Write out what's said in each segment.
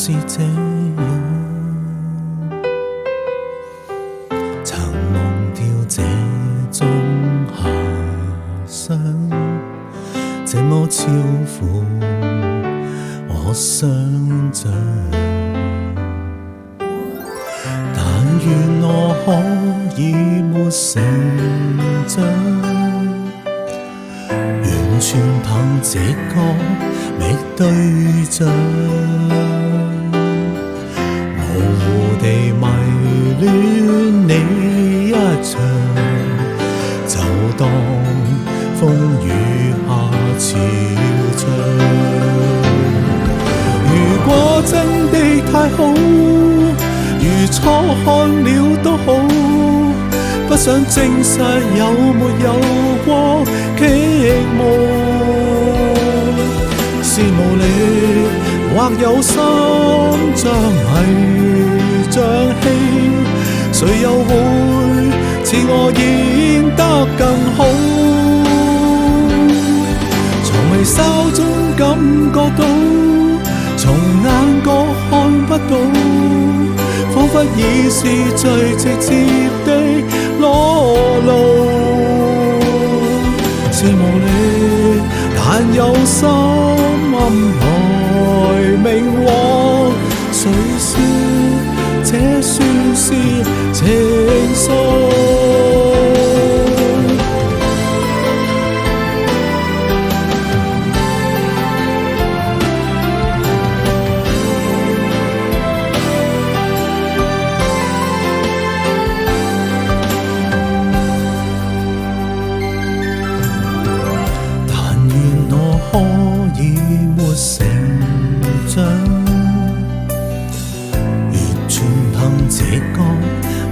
是這樣，曾忘掉這種遐想，這麼超乎我想像。但願我可以沒成長，完全憑直覺覓對象，模糊地迷戀你一場，就當風雨下潮漲。如果真的太好，如初看了都好，不想證實有沒有過傾慕。是無力或有心像迷像戲，誰又會似我演得更好？從微笑中感覺到，從眼角看不到，彷彿已是最直接的裸露。是無力，但有心暗來明往，誰說這算是情愫？可以沒成長，完全憑直覺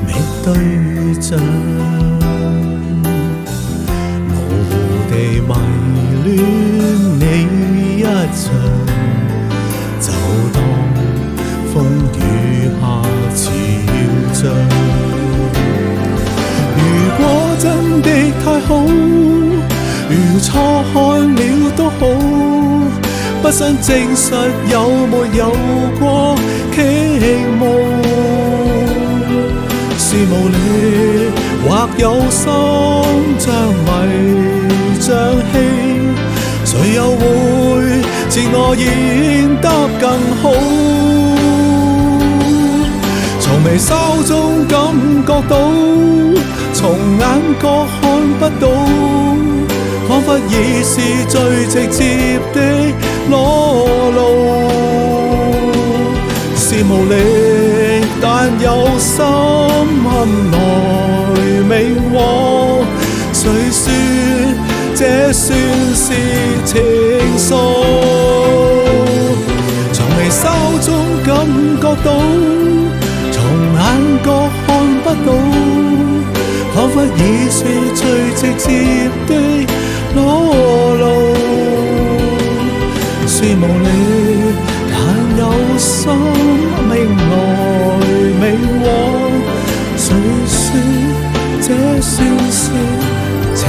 覓對象，模糊地迷戀你一場，就當風雨下潮漲。如果真的太好，如初看了都好，不想證實有沒有過傾慕。是無力或有心像迷像戲，誰又會自我演得更好？從微笑中感覺到，從眼角看不到，彷彿已是最直接的裸露。是無力，但有心暗來明往，誰說這算是情愫？從微笑中感覺到，從眼角看不到，彷彿已是最直接的裸露。是無力，但有心明來明往，誰說這算是情？